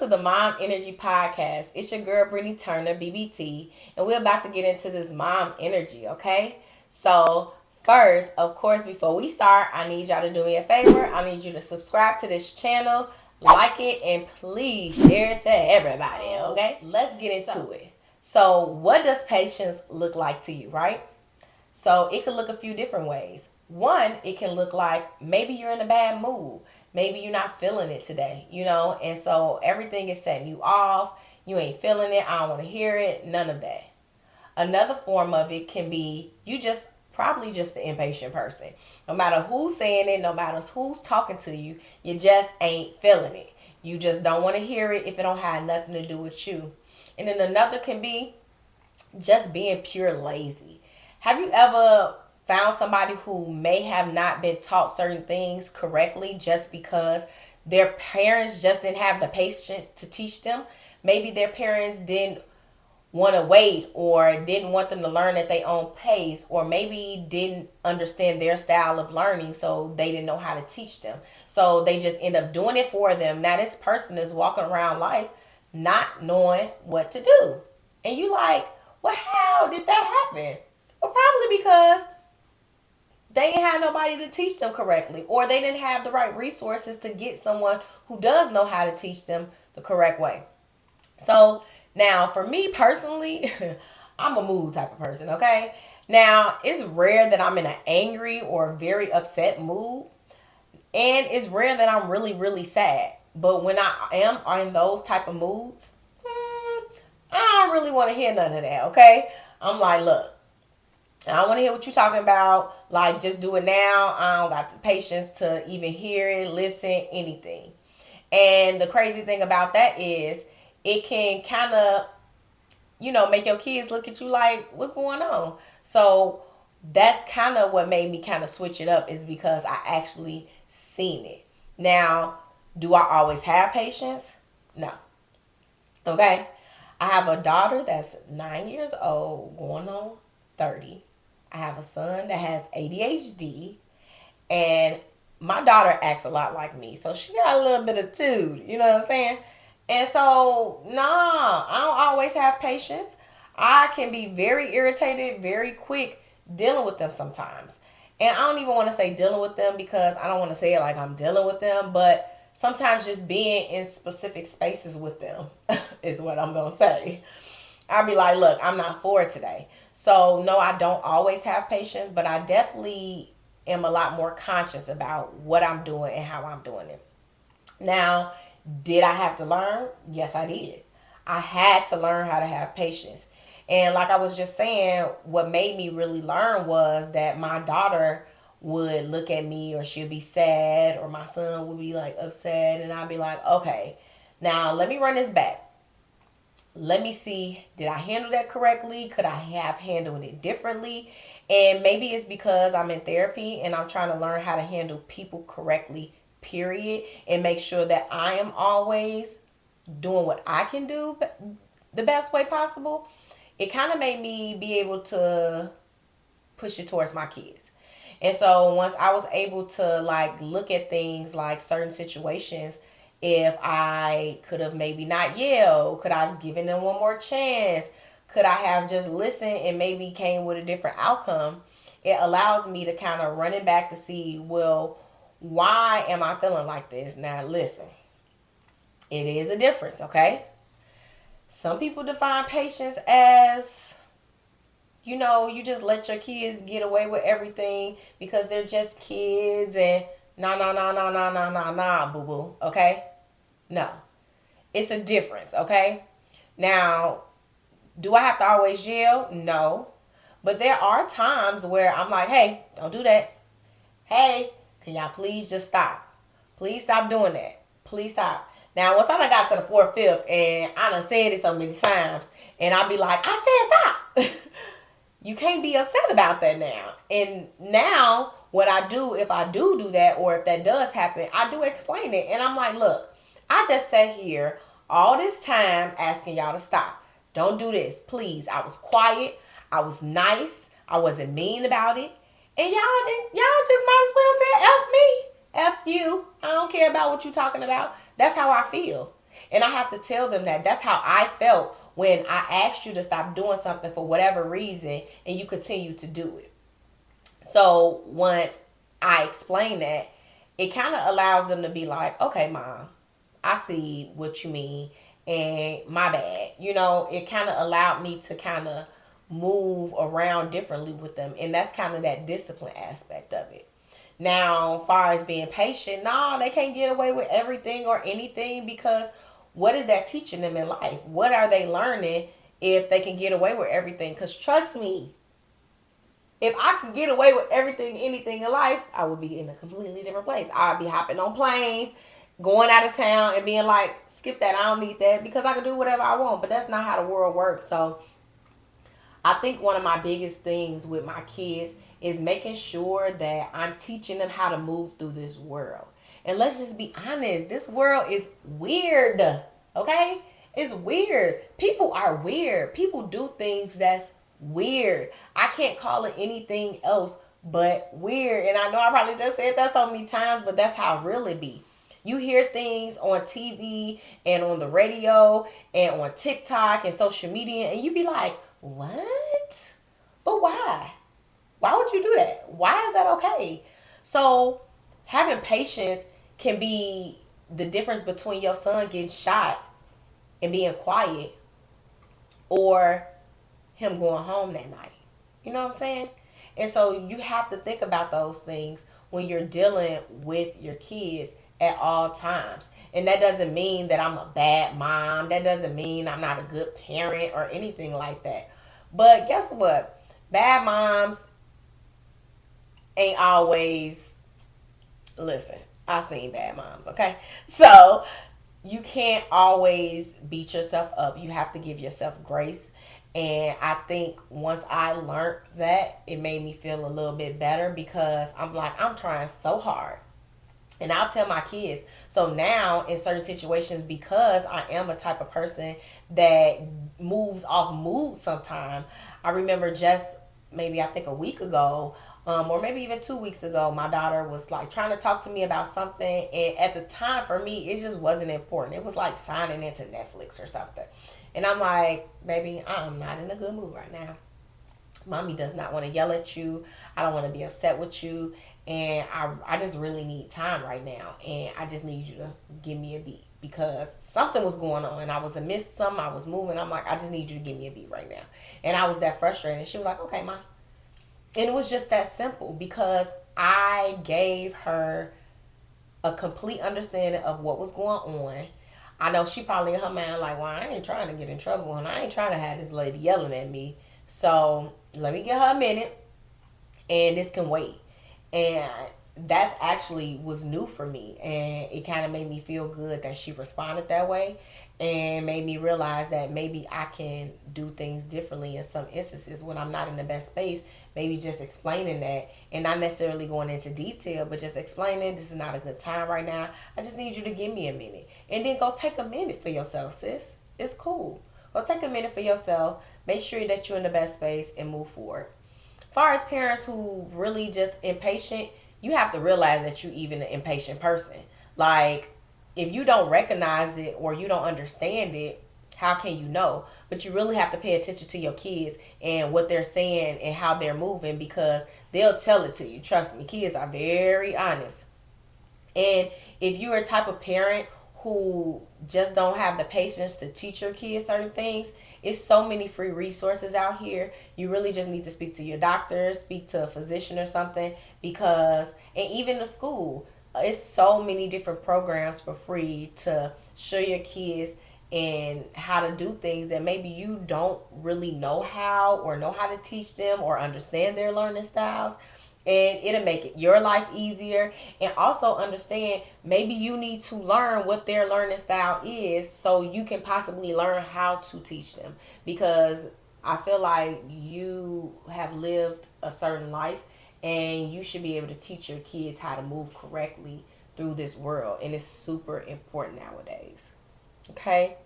to the Mom Energy Podcast. It's your girl, Brittany Turner, BBT, and we're about to get into this mom energy, okay? So, first, of course, before we start, I need y'all to do me a favor. I need you to subscribe to this channel, like it, and please share it to everybody, okay? Let's get into it. So, what does patience look like to you, right? So it could look a few different ways. One, it can look like maybe you're in a bad mood. Maybe you're not feeling it today, and so everything is setting you off. You ain't feeling it. I don't want to hear it. None of that. Another form of it can be you just probably just the impatient person. No matter who's saying it, no matter who's talking to you, you just ain't feeling it. You just don't want to hear it if it don't have nothing to do with you. And then another can be just being pure lazy. Have you ever found somebody who may have not been taught certain things correctly just because their parents just didn't have the patience to teach them? Maybe their parents didn't want to wait or didn't want them to learn at their own pace, or maybe didn't understand their style of learning, so they didn't know how to teach them. So they just end up doing it for them. Now this person is walking around life not knowing what to do. And you like, well, how did that happen? Well, probably because they didn't have nobody to teach them correctly, or they didn't have the right resources to get someone who does know how to teach them the correct way. So now for me personally, I'm a mood type of person, okay? Now it's rare that I'm in an angry or very upset mood, and it's rare that I'm really, really sad. But when I am in those type of moods, I don't really want to hear none of that, okay? I'm like, look, I don't want to hear what you're talking about. Like, just do it now. I don't got the patience to even hear it, listen, anything. And the crazy thing about that is it can kind of, make your kids look at you like, what's going on? So that's kind of what made me kind of switch it up, is because I actually seen it. Now, do I always have patience? No. Okay. I have a daughter that's 9 years old, going on 30. I have a son that has ADHD, and my daughter acts a lot like me. So she got a little bit of tude, you know what I'm saying? And so, nah, I don't always have patience. I can be very irritated, very quick dealing with them sometimes. And I don't even want to say dealing with them, because I don't want to say it like I'm dealing with them, but sometimes just being in specific spaces with them is what I'm going to say. I'll be like, look, I'm not for it today. So, no, I don't always have patience, but I definitely am a lot more conscious about what I'm doing and how I'm doing it. Now, did I have to learn? Yes, I did. I had to learn how to have patience. And like I was just saying, what made me really learn was that my daughter would look at me, or she'd be sad, or my son would be like upset, and I'd be like, okay, now let me run this back. Let me see, did I handle that correctly? Could I have handled it differently? And maybe it's because I'm in therapy and I'm trying to learn how to handle people correctly, period, and make sure that I am always doing what I can do the best way possible. It kind of made me be able to push it towards my kids. And so once I was able to like look at things like certain situations, if I could have maybe not yelled, could I have given them one more chance? Could I have just listened and maybe came with a different outcome? It allows me to kind of run it back to see, well, why am I feeling like this? Now, listen, it is a difference, okay? Some people define patience as, you just let your kids get away with everything because they're just kids, and nah, boo boo, okay? No. It's a difference, okay? Now, do I have to always yell? No. But there are times where I'm like, hey, don't do that. Hey, can y'all please just stop? Please stop doing that. Please stop. Now, once I done got to the fourth, fifth, and I done said it so many times, and I'll be like, I said stop. You can't be upset about that now. And now, what I do, if I do that, or if that does happen, I do explain it. And I'm like, look, I just sat here all this time asking y'all to stop. Don't do this, please. I was quiet. I was nice. I wasn't mean about it. And y'all just might as well say F me. F you. I don't care about what you're talking about. That's how I feel. And I have to tell them that that's how I felt when I asked you to stop doing something for whatever reason and you continue to do it. So once I explain that, it kind of allows them to be like, okay, mom, I see what you mean, and my bad. It kind of allowed me to kind of move around differently with them, and that's kind of that discipline aspect of it. Now, as far as being patient, no, they can't get away with everything or anything, because what is that teaching them in life? What are they learning if they can get away with everything? Because trust me, if I could get away with everything, anything in life, I would be in a completely different place. I'd be hopping on planes, going out of town, and being like, skip that, I don't need that, because I can do whatever I want. But that's not how the world works. So I think one of my biggest things with my kids is making sure that I'm teaching them how to move through this world. And let's just be honest, this world is weird, okay? It's weird. People are weird. People do things that's weird. I can't call it anything else but weird. And I know I probably just said that so many times, but that's how it really be. You hear things on TV and on the radio and on TikTok and social media, and you be like, what? But why? Why would you do that? Why is that okay? So having patience can be the difference between your son getting shot and being quiet, or him going home that night. You know what I'm saying? And so you have to think about those things when you're dealing with your kids at all times. And that doesn't mean that I'm a bad mom. That doesn't mean I'm not a good parent or anything like that. But guess what? Bad moms ain't always, listen, I've seen bad moms, okay? So you can't always beat yourself up. You have to give yourself grace. And I think once I learned that, it made me feel a little bit better, because I'm like, I'm trying so hard. And I'll tell my kids. So now in certain situations, because I am a type of person that moves off mood sometimes, I remember just maybe I think a week ago, or maybe even 2 weeks ago, my daughter was like trying to talk to me about something. And at the time, for me, it just wasn't important. It was like signing into Netflix or something. And I'm like, baby, I'm not in a good mood right now. Mommy does not want to yell at you. I don't want to be upset with you. And I just really need time right now. And I just need you to give me a beat, because something was going on. I was amidst something. I was moving. I'm like, I just need you to give me a beat right now. And I was that frustrated. And she was like, okay, Mom. And it was just that simple, because I gave her a complete understanding of what was going on. I know she probably in her mind like, well, I ain't trying to get in trouble, and I ain't trying to have this lady yelling at me. So let me give her a minute, and this can wait. And that's actually was new for me, and it kind of made me feel good that she responded that way, and made me realize that maybe I can do things differently in some instances when I'm not in the best space. Maybe just explaining that, and not necessarily going into detail, but just explaining this is not a good time right now. I just need you to give me a minute. And then go take a minute for yourself, sis. It's cool. Go take a minute for yourself. Make sure that you're in the best space and move forward. As far as parents who really just impatient, you have to realize that you even an impatient person. Like, if you don't recognize it or you don't understand it, how can you know? But you really have to pay attention to your kids and what they're saying and how they're moving, because they'll tell it to you. Trust me, kids are very honest. And if you're a type of parent who just don't have the patience to teach your kids certain things, it's so many free resources out here. You really just need to speak to your doctor, speak to a physician or something, because, and even the school, it's so many different programs for free to show your kids and how to do things that maybe you don't really know how, or know how to teach them, or understand their learning styles. And it'll make it your life easier. And also understand, maybe you need to learn what their learning style is, so you can possibly learn how to teach them. Because I feel like you have lived a certain life, and you should be able to teach your kids how to move correctly through this world. And it's super important nowadays. Okay?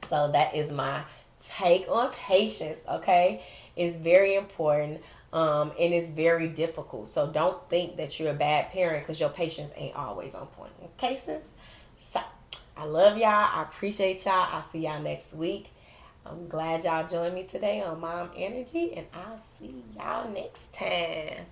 So that is my take on patience, okay? It's very important, and it's very difficult. So don't think that you're a bad parent because your patience ain't always on point. Okay, sis? So I love y'all. I appreciate y'all. I'll see y'all next week. I'm glad y'all joined me today on Mom Energy, and I'll see y'all next time.